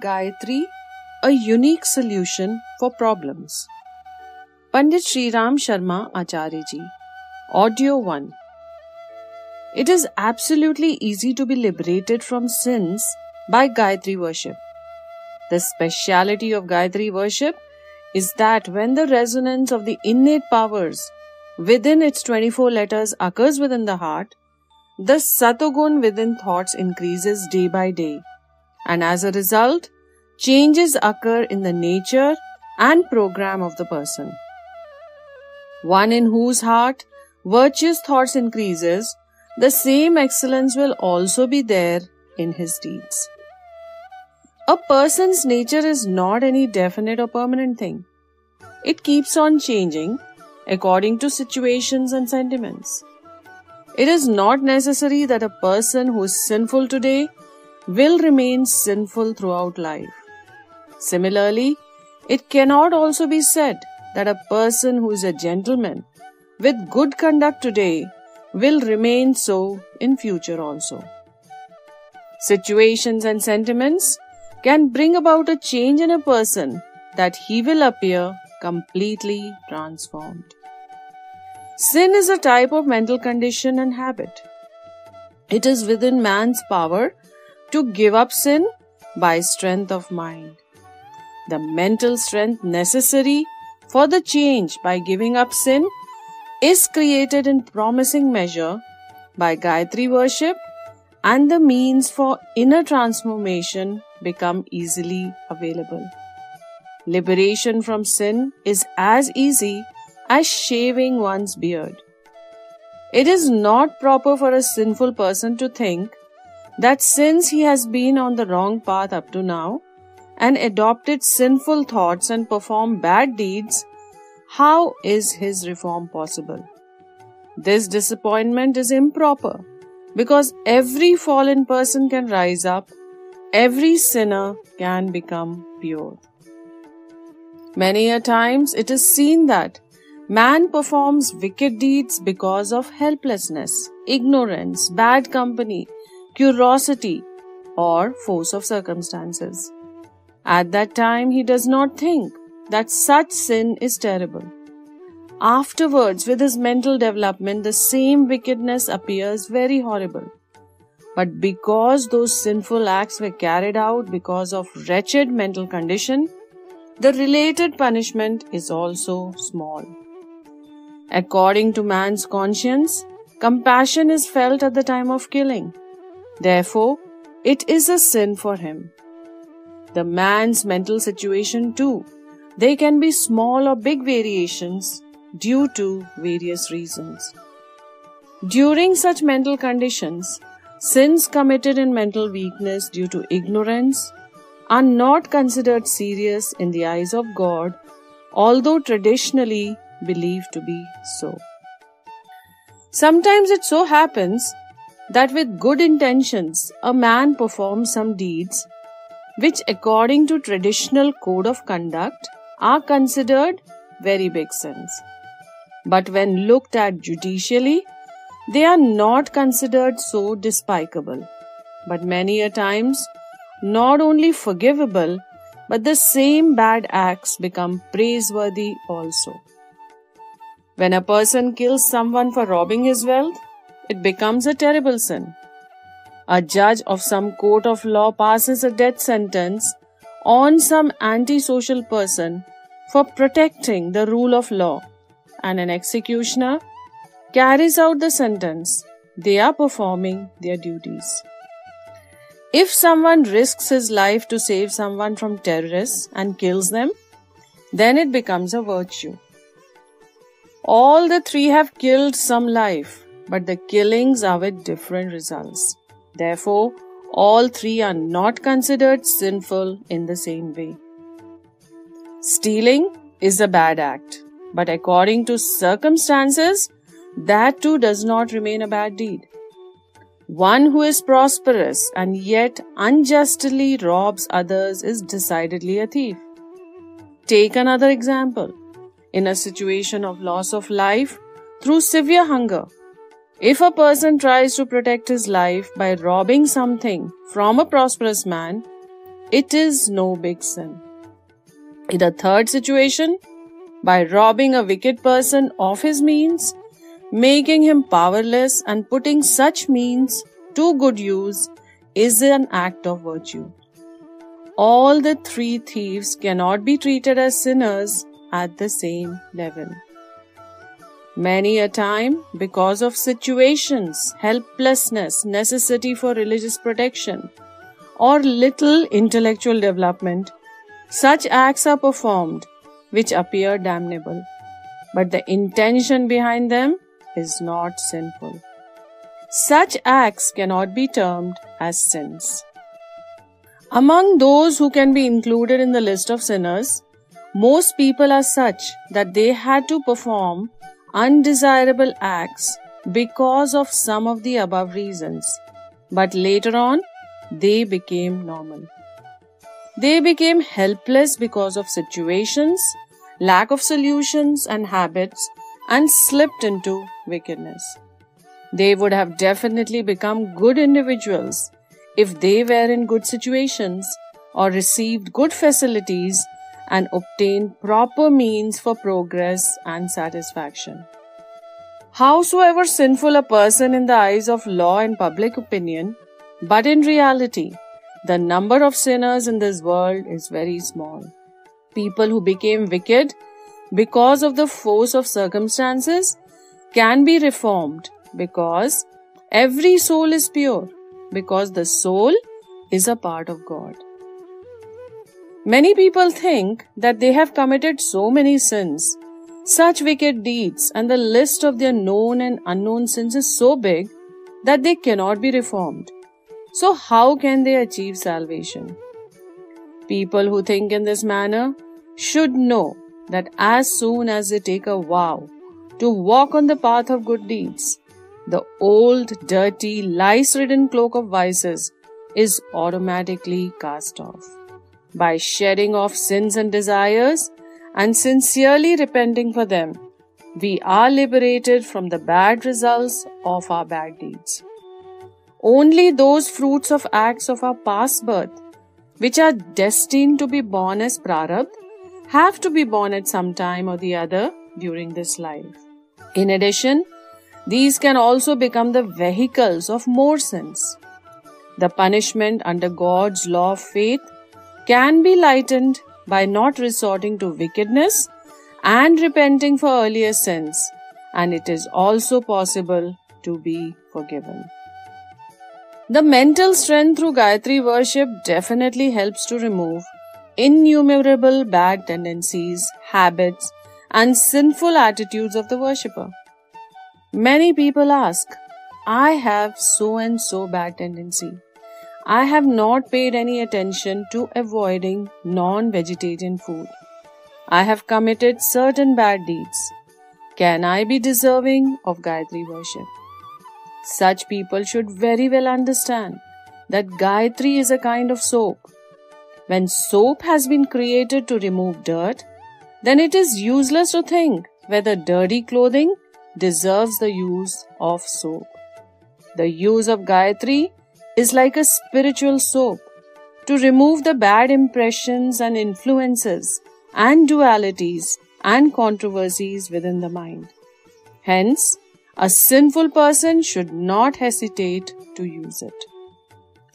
Gayatri, a unique solution for problems. Pandit Sri Ram Sharma Acharya Ji. Audio 1. It is absolutely easy to be liberated from sins by Gayatri worship. The speciality of Gayatri worship is that when the resonance of the innate powers within its 24 letters occurs within the heart, the Satogun within thoughts increases day by day, and as a result, changes occur in the nature and program of the person. One in whose heart virtuous thoughts increases, the same excellence will also be there in his deeds. A person's nature is not any definite or permanent thing. It keeps on changing according to situations and sentiments. It is not necessary that a person who is sinful today will remain sinful throughout life. Similarly, it cannot also be said that a person who is a gentleman with good conduct today will remain so in future also. Situations and sentiments can bring about a change in a person that he will appear completely transformed. Sin is a type of mental condition and habit. It is within man's power to give up sin by strength of mind. The mental strength necessary for the change by giving up sin is created in promising measure by Gayatri worship, and the means for inner transformation become easily available. Liberation from sin is as easy as shaving one's beard. It is not proper for a sinful person to think that since he has been on the wrong path up to now and adopted sinful thoughts and performed bad deeds, how is his reform possible? This disappointment is improper because every fallen person can rise up, every sinner can become pure. Many a times it is seen that man performs wicked deeds because of helplessness, ignorance, bad company, curiosity, or force of circumstances. At that time, he does not think that such sin is terrible. Afterwards, with his mental development, the same wickedness appears very horrible. But because those sinful acts were carried out because of wretched mental condition, the related punishment is also small. According to man's conscience, compassion is felt at the time of killing. Therefore, it is a sin for him. The man's mental situation too, they can be small or big variations due to various reasons. During such mental conditions, sins committed in mental weakness due to ignorance are not considered serious in the eyes of God, although traditionally believed to be so. Sometimes it so happens that with good intentions, a man performs some deeds which according to traditional code of conduct are considered very big sins. But when looked at judicially, they are not considered so despicable, but many a times not only forgivable, but the same bad acts become praiseworthy also. When a person kills someone for robbing his wealth, it becomes a terrible sin. A judge of some court of law passes a death sentence on some antisocial person for protecting the rule of law, and an executioner carries out the sentence. They are performing their duties. If someone risks his life to save someone from terrorists and kills them, then it becomes a virtue. All the three have killed some life, but the killings are with different results. Therefore, all three are not considered sinful in the same way. Stealing is a bad act, but according to circumstances, that too does not remain a bad deed. One who is prosperous and yet unjustly robs others is decidedly a thief. Take another example. In a situation of loss of life through severe hunger, if a person tries to protect his life by robbing something from a prosperous man, it is no big sin. In the third situation, by robbing a wicked person of his means, making him powerless and putting such means to good use is an act of virtue. All the three thieves cannot be treated as sinners at the same level. Many a time, because of situations, helplessness, necessity for religious protection, or little intellectual development, such acts are performed which appear damnable, but the intention behind them is not sinful. Such acts cannot be termed as sins. Among those who can be included in the list of sinners, most people are such that they had to perform undesirable acts because of some of the above reasons, but later on they became normal. They became helpless because of situations, lack of solutions and habits, and slipped into wickedness. They would have definitely become good individuals if they were in good situations or received good facilities and obtained proper means for progress and satisfaction. Howsoever sinful a person in the eyes of law and public opinion, but in reality, the number of sinners in this world is very small. People who became wicked because of the force of circumstances can be reformed because every soul is pure, because the soul is a part of God. Many people think that they have committed so many sins, such wicked deeds, and the list of their known and unknown sins is so big that they cannot be reformed. So how can they achieve salvation? People who think in this manner should know that as soon as they take a vow to walk on the path of good deeds, the old, dirty, lice-ridden cloak of vices is automatically cast off. By shedding off sins and desires and sincerely repenting for them, we are liberated from the bad results of our bad deeds. Only those fruits of acts of our past birth, which are destined to be born as prarabdha, have to be born at some time or the other during this life. In addition, these can also become the vehicles of more sins. The punishment under God's law of faith can be lightened by not resorting to wickedness and repenting for earlier sins, and it is also possible to be forgiven. The mental strength through Gayatri worship definitely helps to remove innumerable bad tendencies, habits, and sinful attitudes of the worshipper. Many people ask, I have so and so bad tendency. I have not paid any attention to avoiding non-vegetarian food. I have committed certain bad deeds. Can I be deserving of Gayatri worship? Such people should very well understand that Gayatri is a kind of soap. When soap has been created to remove dirt, then it is useless to think whether dirty clothing deserves the use of soap. The use of Gayatri is like a spiritual soap to remove the bad impressions and influences and dualities and controversies within the mind. Hence, a sinful person should not hesitate to use it.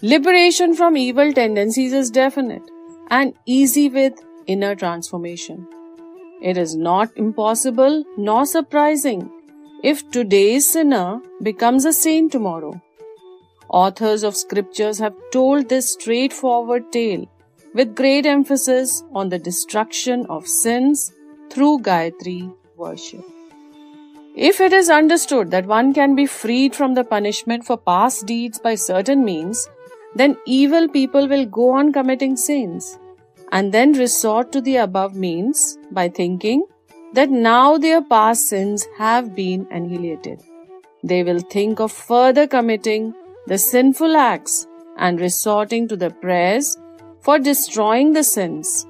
Liberation from evil tendencies is definite and easy with inner transformation. It is not impossible nor surprising if today's sinner becomes a saint tomorrow. Authors of scriptures have told this straightforward tale with great emphasis on the destruction of sins through Gayatri worship. If it is understood that one can be freed from the punishment for past deeds by certain means, then evil people will go on committing sins and then resort to the above means by thinking that now their past sins have been annihilated. They will think of further committing the sinful acts and resorting to the prayers for destroying the sins,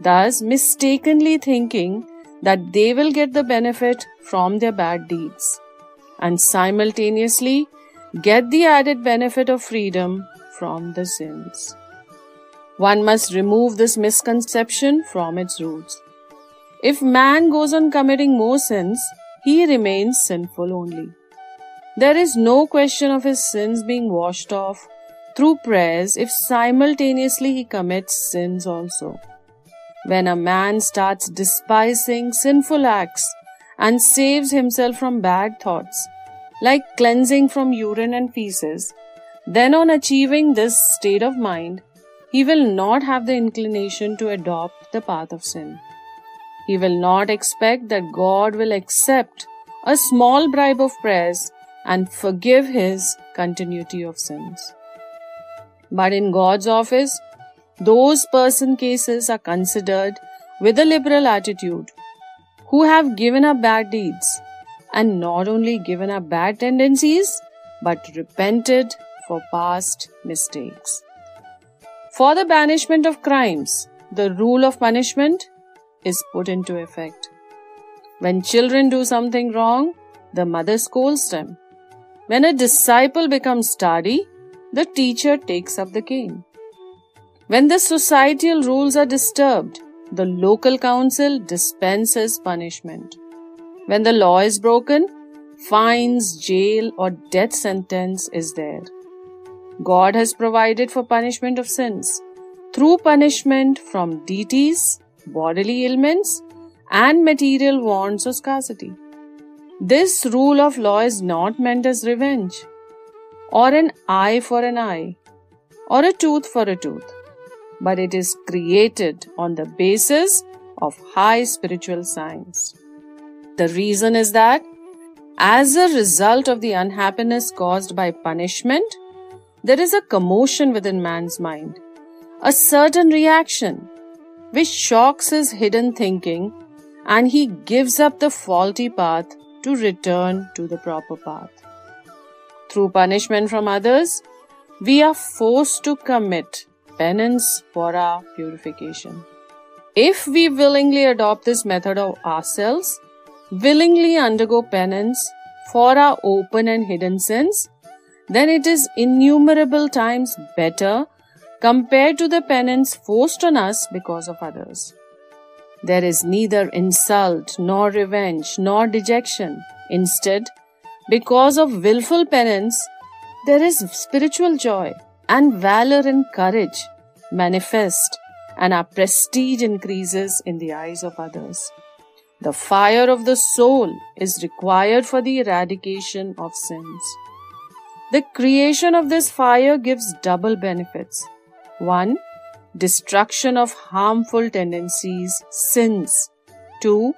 thus mistakenly thinking that they will get the benefit from their bad deeds and simultaneously get the added benefit of freedom from the sins. One must remove this misconception from its roots. If man goes on committing more sins, he remains sinful only. There is no question of his sins being washed off through prayers if simultaneously he commits sins also. When a man starts despising sinful acts and saves himself from bad thoughts, like cleansing from urine and feces, then on achieving this state of mind, he will not have the inclination to adopt the path of sin. He will not expect that God will accept a small bribe of prayers and forgive his continuity of sins. But in God's office, those person cases are considered with a liberal attitude who have given up bad deeds and not only given up bad tendencies but repented for past mistakes. For the banishment of crimes, the rule of punishment is put into effect. When children do something wrong, the mother scolds them. When a disciple becomes tardy, the teacher takes up the cane. When the societal rules are disturbed, the local council dispenses punishment. When the law is broken, fines, jail, or death sentence is there. God has provided for punishment of sins through punishment from deities, bodily ailments, and material wants or scarcity. This rule of law is not meant as revenge, or an eye for an eye, or a tooth for a tooth, but it is created on the basis of high spiritual science. The reason is that, as a result of the unhappiness caused by punishment, there is a commotion within man's mind, a certain reaction, which shocks his hidden thinking, and he gives up the faulty path to return to the proper path. Through punishment from others, we are forced to commit penance for our purification. If we willingly adopt this method of ourselves, willingly undergo penance for our open and hidden sins, then it is innumerable times better compared to the penance forced on us because of others. There is neither insult, nor revenge, nor dejection. Instead, because of willful penance, there is spiritual joy and valor and courage manifest, and our prestige increases in the eyes of others. The fire of the soul is required for the eradication of sins. The creation of this fire gives double benefits. 1. Destruction of harmful tendencies, sins. 2.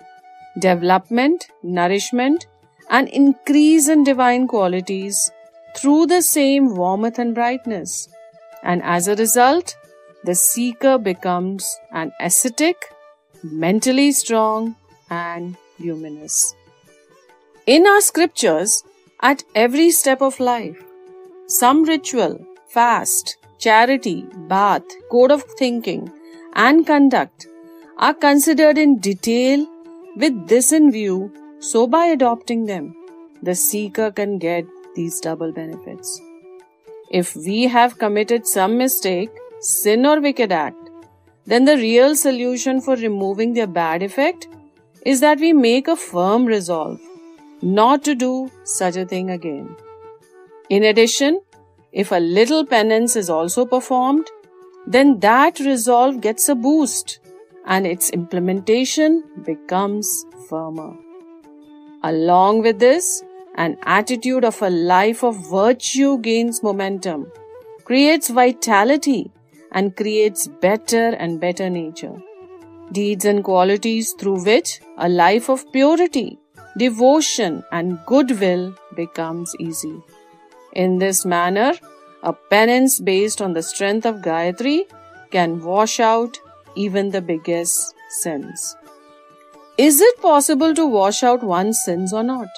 Development, nourishment, and increase in divine qualities through the same warmth and brightness. And as a result, the seeker becomes an ascetic, mentally strong, and luminous. In our scriptures, at every step of life, some ritual, fast, charity, bath, code of thinking, and conduct are considered in detail with this in view, so by adopting them, the seeker can get these double benefits. If we have committed some mistake, sin or wicked act, then the real solution for removing their bad effect is that we make a firm resolve not to do such a thing again. In addition, if a little penance is also performed, then that resolve gets a boost and its implementation becomes firmer. Along with this, an attitude of a life of virtue gains momentum, creates vitality, and creates better and better nature. Deeds and qualities through which a life of purity, devotion, and goodwill becomes easy. In this manner, a penance based on the strength of Gayatri can wash out even the biggest sins. Is it possible to wash out one's sins or not?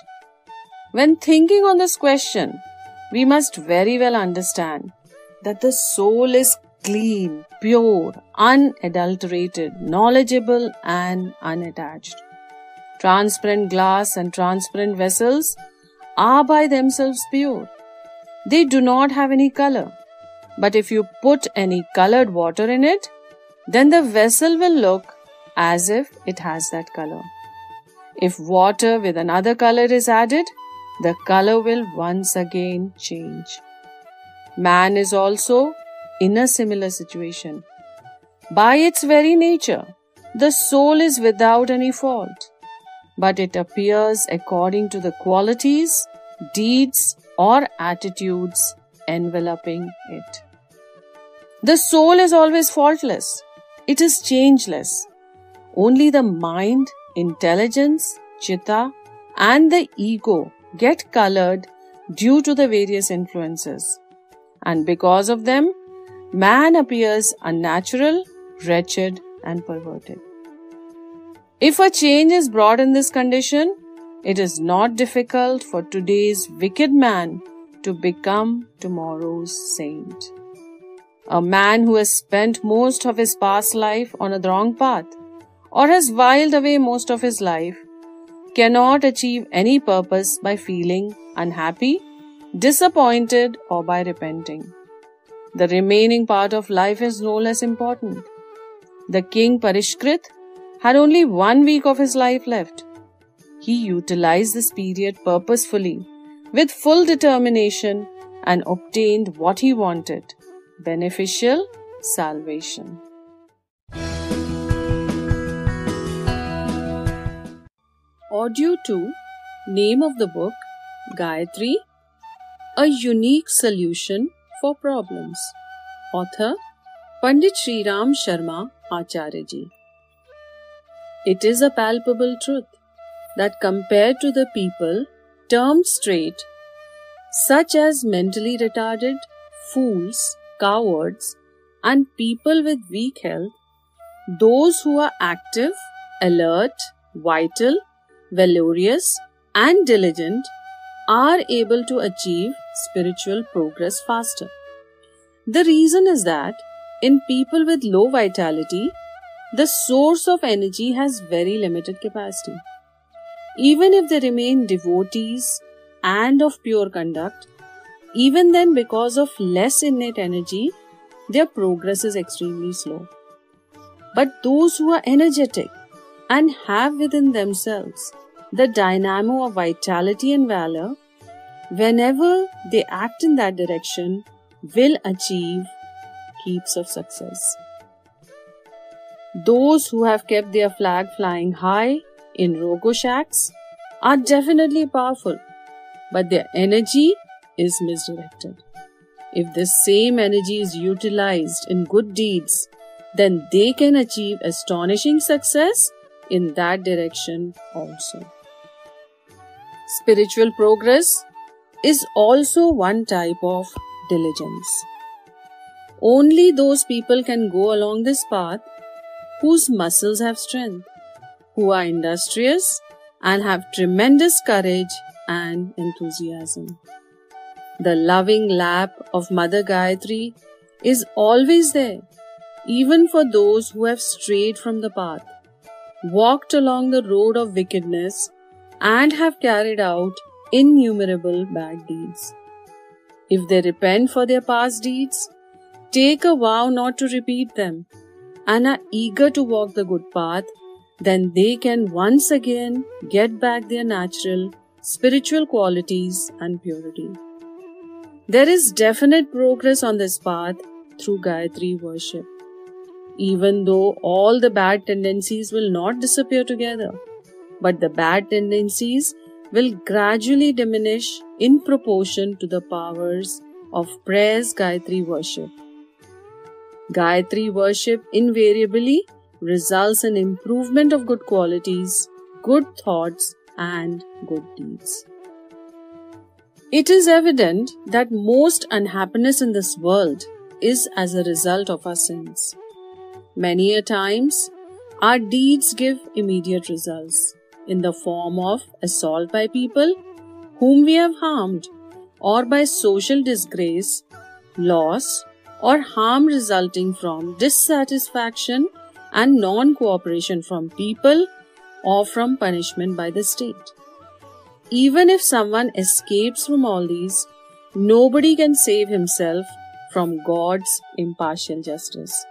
When thinking on this question, we must very well understand that the soul is clean, pure, unadulterated, knowledgeable, and unattached. Transparent glass and transparent vessels are by themselves pure. They do not have any color, But if you put any colored water in it, then the vessel will look as if it has that color. If water with another color is added, the color will once again change. Man is also in a similar situation. By its very nature, the soul is without any fault, but it appears according to the qualities, deeds, or attitudes enveloping it. The soul is always faultless. It is changeless. Only the mind, intelligence, chitta, and the ego get colored due to the various influences. And because of them, man appears unnatural, wretched, and perverted. If a change is brought in this condition, it is not difficult for today's wicked man to become tomorrow's saint. A man who has spent most of his past life on a wrong path or has whiled away most of his life cannot achieve any purpose by feeling unhappy, disappointed, or by repenting. The remaining part of life is no less important. The king Parishkrit had only 1 week of his life left. He utilized this period purposefully, with full determination, and obtained what he wanted: beneficial salvation. Audio 2, name of the book, Gayatri A Unique Solution for Problems. Author, Pandit Sri Ram Sharma Acharya Ji. It is a palpable truth that compared to the people termed straight, such as mentally retarded, fools, cowards, and people with weak health, those who are active, alert, vital, valorous, and diligent are able to achieve spiritual progress faster. The reason is that in people with low vitality, the source of energy has very limited capacity. Even if they remain devotees and of pure conduct, even then, because of less innate energy, their progress is extremely slow. But those who are energetic and have within themselves the dynamo of vitality and valor, whenever they act in that direction, will achieve heaps of success. Those who have kept their flag flying high in rogo shacks are definitely powerful, but their energy is misdirected. If this same energy is utilized in good deeds, then they can achieve astonishing success in that direction also. Spiritual progress is also one type of diligence. Only those people can go along this path whose muscles have strength, who are industrious and have tremendous courage and enthusiasm. The loving lap of Mother Gayatri is always there, even for those who have strayed from the path, walked along the road of wickedness, and have carried out innumerable bad deeds. If they repent for their past deeds, take a vow not to repeat them, and are eager to walk the good path, then they can once again get back their natural spiritual qualities and purity. There is definite progress on this path through Gayatri worship. Even though all the bad tendencies will not disappear together, but the bad tendencies will gradually diminish in proportion to the powers of prayers Gayatri worship. Gayatri worship invariably results in improvement of good qualities, good thoughts, and good deeds. It is evident that most unhappiness in this world is as a result of our sins. Many a times, our deeds give immediate results in the form of assault by people whom we have harmed, or by social disgrace, loss, or harm resulting from dissatisfaction and non-cooperation from people or from punishment by the state. Even if someone escapes from all these, nobody can save himself from God's impartial justice.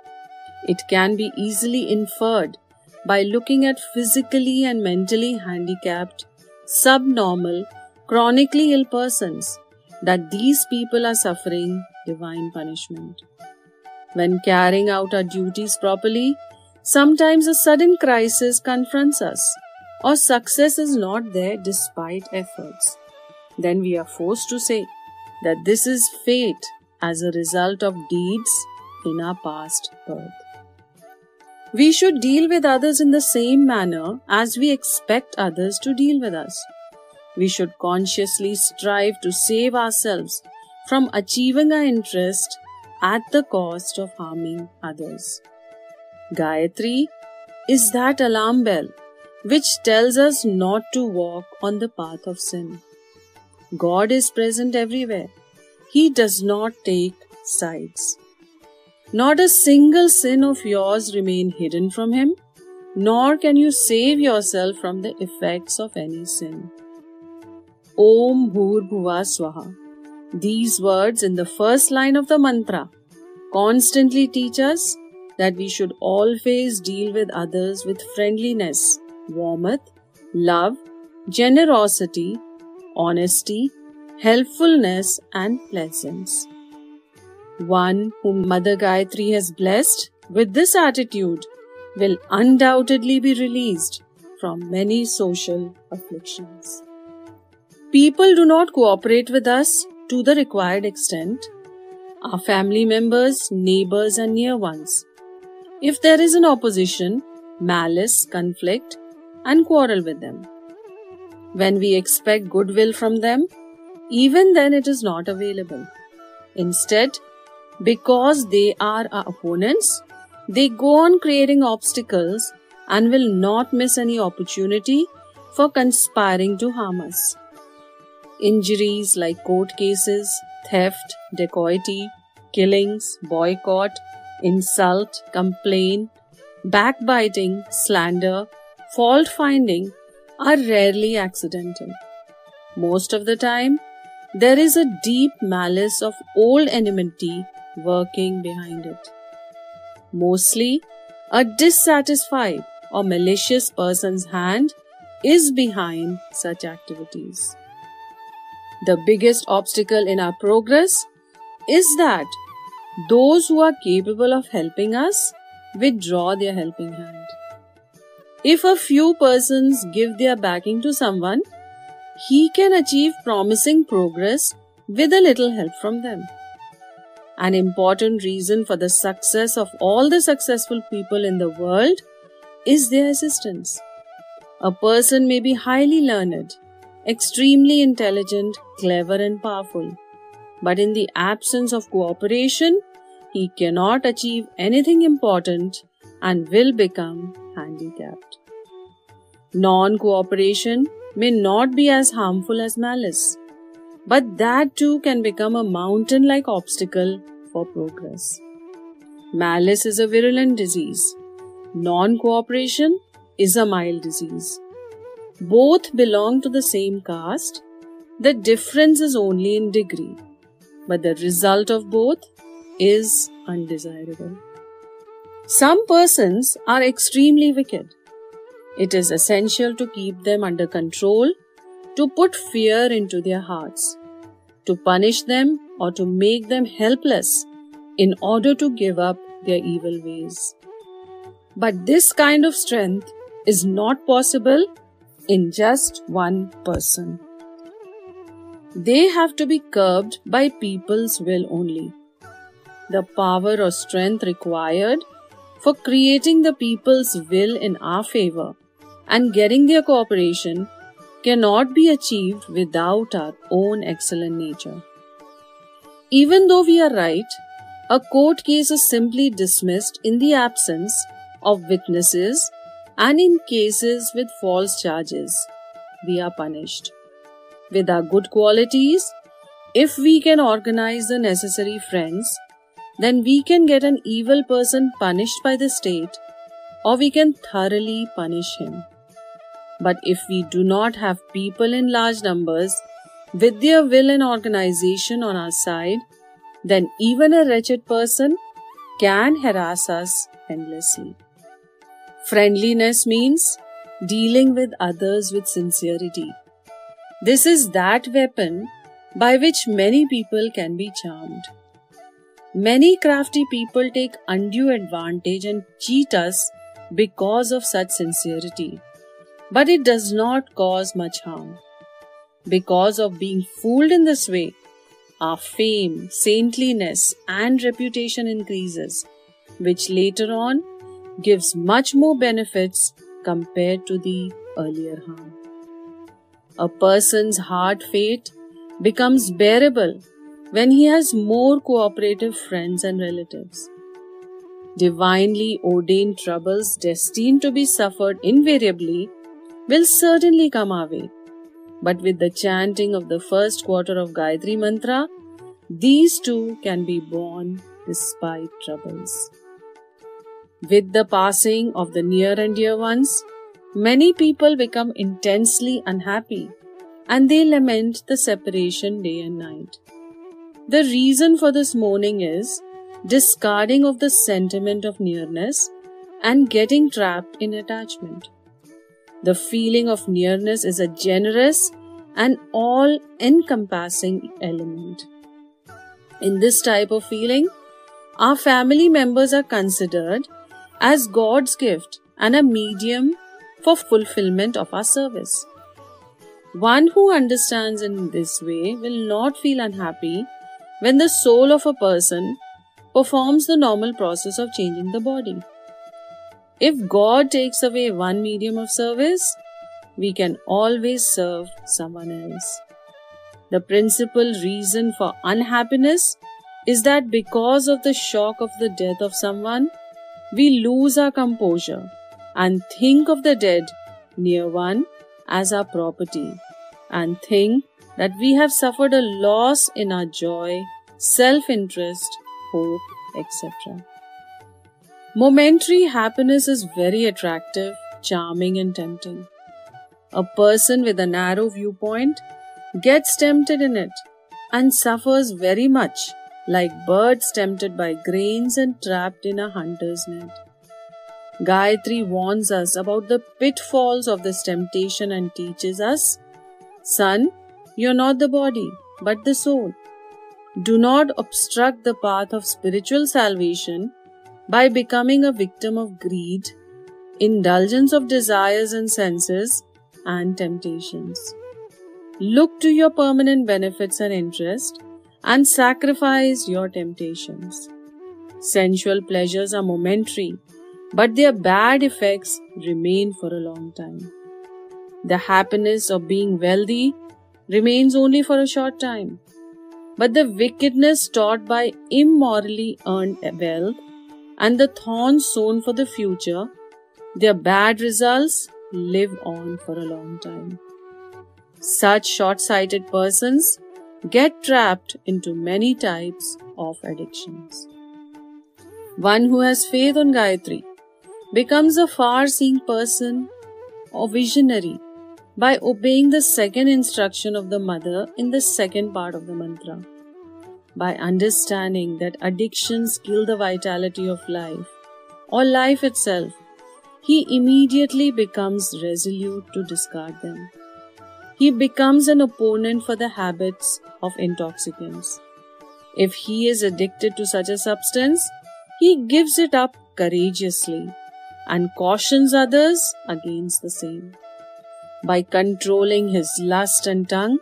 It can be easily inferred by looking at physically and mentally handicapped, subnormal, chronically ill persons that these people are suffering divine punishment. When carrying out our duties properly, sometimes a sudden crisis confronts us, or success is not there despite efforts. Then we are forced to say that this is fate as a result of deeds in our past birth. We should deal with others in the same manner as we expect others to deal with us. We should consciously strive to save ourselves from achieving our interest at the cost of harming others. Gayatri is that alarm bell which tells us not to walk on the path of sin. God is present everywhere. He does not take sides. Not a single sin of yours remain hidden from Him, nor can you save yourself from the effects of any sin. Om Bhur Bhuva Swaha. These words in the first line of the mantra constantly teach us that we should always deal with others with friendliness, warmth, love, generosity, honesty, helpfulness and pleasance. One whom Mother Gayatri has blessed with this attitude will undoubtedly be released from many social afflictions. People do not cooperate with us to the required extent. Our family members, neighbors and near ones. If there is an opposition, malice, conflict and quarrel with them. When we expect goodwill from them, even then it is not available. Instead, because they are our opponents, they go on creating obstacles and will not miss any opportunity for conspiring to harm us. Injuries like court cases, theft, dacoity, killings, boycott, insult, complaint, backbiting, slander, fault finding are rarely accidental. Most of the time, there is a deep malice of old enmity working behind it. Mostly, a dissatisfied or malicious person's hand is behind such activities. The biggest obstacle in our progress is that those who are capable of helping us withdraw their helping hand. If a few persons give their backing to someone, he can achieve promising progress with a little help from them. An important reason for the success of all the successful people in the world is their assistance. A person may be highly learned, extremely intelligent, clever and powerful, but in the absence of cooperation, he cannot achieve anything important and will become handicapped. Non-cooperation may not be as harmful as malice, but that too can become a mountain-like obstacle for progress. Malice is a virulent disease. Non-cooperation is a mild disease. Both belong to the same caste. The difference is only in degree, but the result of both is undesirable. Some persons are extremely wicked. It is essential to keep them under control, to put fear into their hearts, to punish them or to make them helpless in order to give up their evil ways. But this kind of strength is not possible in just one person. They have to be curbed by people's will only. The power or strength required for creating the people's will in our favor and getting their cooperation cannot be achieved without our own excellent nature. Even though we are right, a court case is simply dismissed in the absence of witnesses and in cases with false charges, we are punished. With our good qualities, if we can organize the necessary friends, then we can get an evil person punished by the state, or we can thoroughly punish him. But if we do not have people in large numbers with their will and organization on our side, then even a wretched person can harass us endlessly. Friendliness means dealing with others with sincerity. This is that weapon by which many people can be charmed. Many crafty people take undue advantage and cheat us because of such sincerity, but it does not cause much harm. Because of being fooled in this way, our fame, saintliness, and reputation increases, which later on gives much more benefits compared to the earlier harm. A person's hard fate becomes bearable when he has more cooperative friends and relatives. Divinely ordained troubles destined to be suffered invariably will certainly come our way. But with the chanting of the first quarter of Gayatri Mantra, these too can be borne despite troubles. With the passing of the near and dear ones, many people become intensely unhappy and they lament the separation day and night. The reason for this mourning is discarding of the sentiment of nearness and getting trapped in attachment. The feeling of nearness is a generous and all-encompassing element. In this type of feeling, our family members are considered as God's gift and a medium for fulfillment of our service. One who understands in this way will not feel unhappy when the soul of a person performs the normal process of changing the body. If God takes away one medium of service, we can always serve someone else. The principal reason for unhappiness is that because of the shock of the death of someone, we lose our composure and think of the dead near one as our property and think that we have suffered a loss in our joy, self-interest, hope, etc. Momentary happiness is very attractive, charming and tempting. A person with a narrow viewpoint gets tempted in it and suffers very much like birds tempted by grains and trapped in a hunter's net. Gayatri warns us about the pitfalls of this temptation and teaches us, "Son, you're not the body, but the soul. Do not obstruct the path of spiritual salvation by becoming a victim of greed, indulgence of desires and senses, and temptations. Look to your permanent benefits and interest and sacrifice your temptations. Sensual pleasures are momentary, but their bad effects remain for a long time. The happiness of being wealthy remains only for a short time, but the wickedness taught by immorally earned wealth and the thorns sown for the future, their bad results live on for a long time. Such short-sighted persons get trapped into many types of addictions. One who has faith on Gayatri becomes a far-seeing person or visionary by obeying the second instruction of the mother in the second part of the mantra. By understanding that addictions kill the vitality of life or life itself, he immediately becomes resolute to discard them. He becomes an opponent for the habits of intoxicants. If he is addicted to such a substance, he gives it up courageously and cautions others against the same. By controlling his lust and tongue,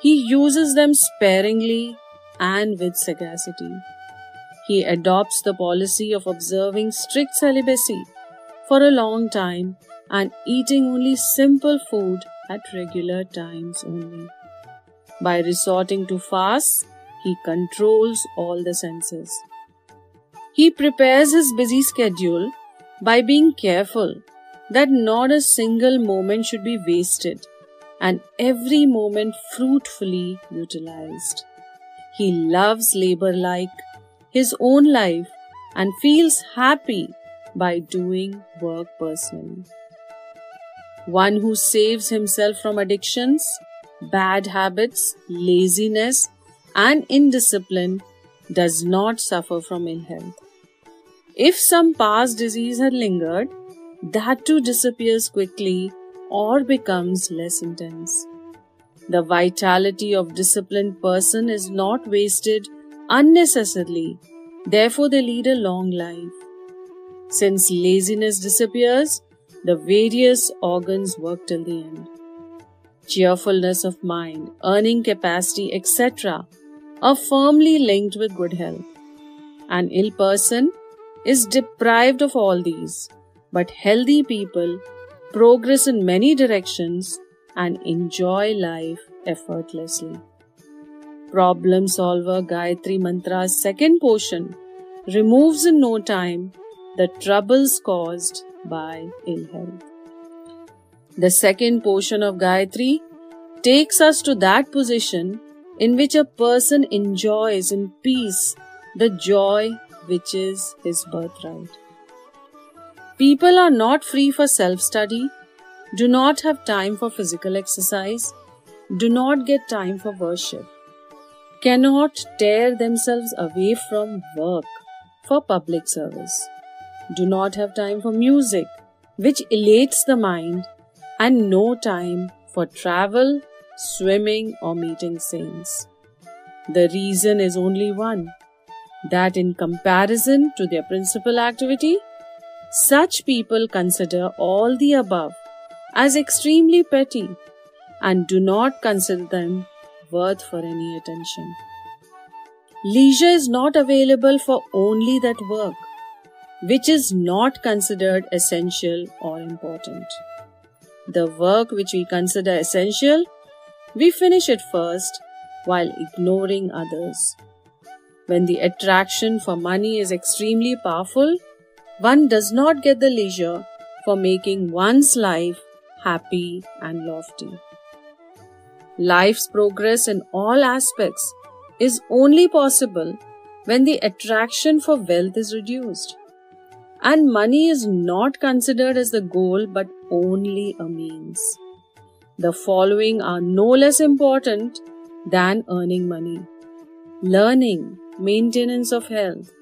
he uses them sparingly and with sagacity. He adopts the policy of observing strict celibacy for a long time and eating only simple food at regular times only. By resorting to fasts, he controls all the senses. He prepares his busy schedule by being careful that not a single moment should be wasted and every moment fruitfully utilized. He loves labor like his own life and feels happy by doing work personally. One who saves himself from addictions, bad habits, laziness, and indiscipline does not suffer from ill health. If some past disease had lingered, that too disappears quickly or becomes less intense. The vitality of disciplined person is not wasted unnecessarily, therefore they lead a long life. Since laziness disappears, the various organs work till the end. Cheerfulness of mind, earning capacity, etc. are firmly linked with good health. An ill person is deprived of all these, but healthy people progress in many directions and enjoy life effortlessly. Problem Solver Gayatri Mantra's second portion removes in no time the troubles caused by ill health. The second portion of Gayatri takes us to that position in which a person enjoys in peace the joy which is his birthright. People are not free for self-study, do not have time for physical exercise, do not get time for worship, cannot tear themselves away from work for public service, do not have time for music, which elates the mind, and no time for travel, swimming, or meeting saints. The reason is only one, that in comparison to their principal activity, such people consider all the above as extremely petty and do not consider them worth for any attention. Leisure is not available for only that work which is not considered essential or important. The work which we consider essential, we finish it first while ignoring others. When the attraction for money is extremely powerful, one does not get the leisure for making one's life happy and lofty. Life's progress in all aspects is only possible when the attraction for wealth is reduced. And money is not considered as the goal but only a means. The following are no less important than earning money: learning, maintenance of health,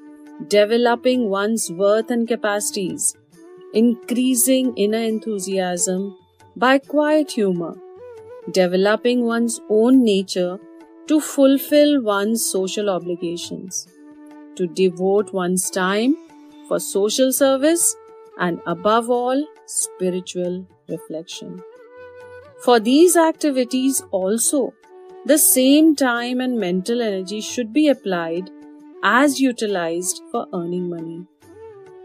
developing one's worth and capacities, increasing inner enthusiasm by quiet humor, developing one's own nature to fulfill one's social obligations, to devote one's time for social service, and above all, spiritual reflection. For these activities also, the same time and mental energy should be applied as utilized for earning money.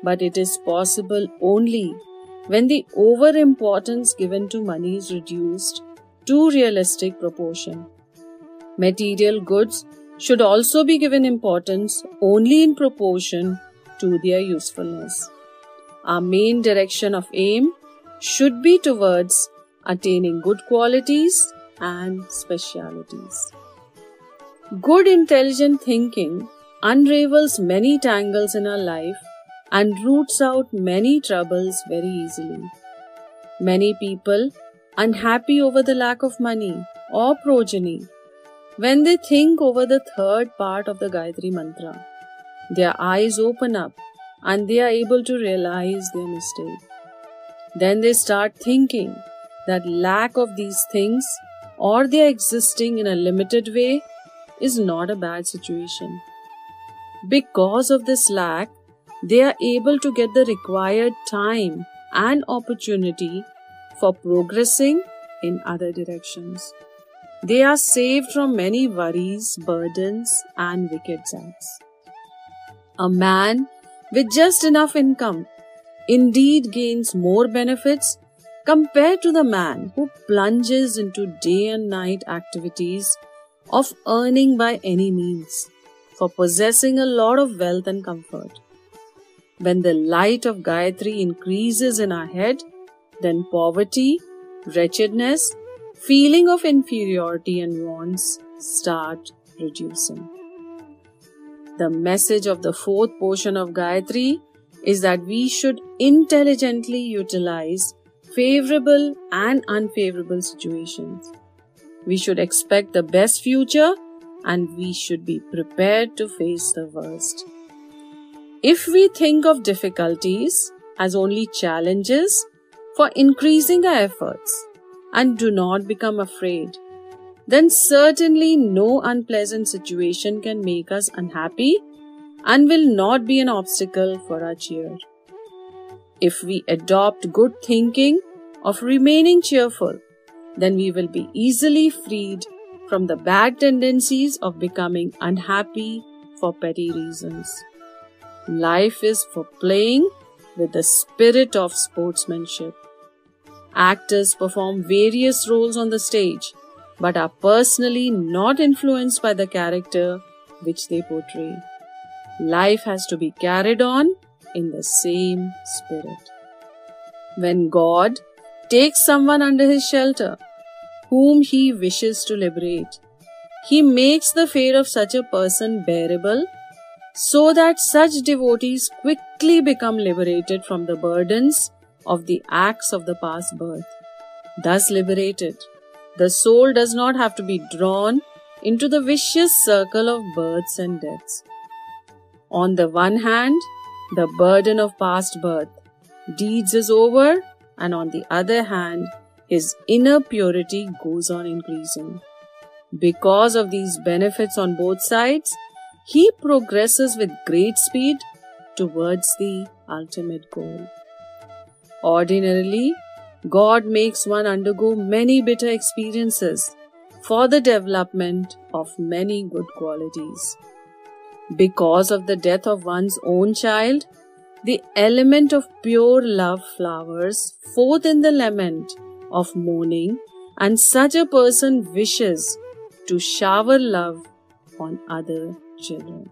But it is possible only when the overimportance given to money is reduced to realistic proportion. Material goods should also be given importance only in proportion to their usefulness. Our main direction of aim should be towards attaining good qualities and specialities. Good intelligent thinking unravels many tangles in our life and roots out many troubles very easily. Many people, unhappy over the lack of money or progeny, when they think over the third part of the Gayatri Mantra, their eyes open up and they are able to realize their mistake. Then they start thinking that lack of these things or their existing in a limited way is not a bad situation. Because of this lack, they are able to get the required time and opportunity for progressing in other directions. They are saved from many worries, burdens, and wicked acts. A man with just enough income indeed gains more benefits compared to the man who plunges into day and night activities of earning by any means for possessing a lot of wealth and comfort. When the light of Gayatri increases in our head, then poverty, wretchedness, feeling of inferiority and wants start reducing. The message of the fourth portion of Gayatri is that we should intelligently utilize favorable and unfavorable situations. We should expect the best future and we should be prepared to face the worst. If we think of difficulties as only challenges for increasing our efforts and do not become afraid, then certainly no unpleasant situation can make us unhappy and will not be an obstacle for our cheer. If we adopt good thinking of remaining cheerful, then we will be easily freed from the bad tendencies of becoming unhappy for petty reasons. Life is for playing with the spirit of sportsmanship. Actors perform various roles on the stage, but are personally not influenced by the character which they portray. Life has to be carried on in the same spirit. When God takes someone under His shelter, whom He wishes to liberate, He makes the fate of such a person bearable, so that such devotees quickly become liberated from the burdens of the acts of the past birth. Thus liberated, the soul does not have to be drawn into the vicious circle of births and deaths. On the one hand, the burden of past birth, deeds is over, and on the other hand, his inner purity goes on increasing. Because of these benefits on both sides, he progresses with great speed towards the ultimate goal. Ordinarily, God makes one undergo many bitter experiences for the development of many good qualities. Because of the death of one's own child, the element of pure love flowers forth in the lament of mourning, and such a person wishes to shower love on other children.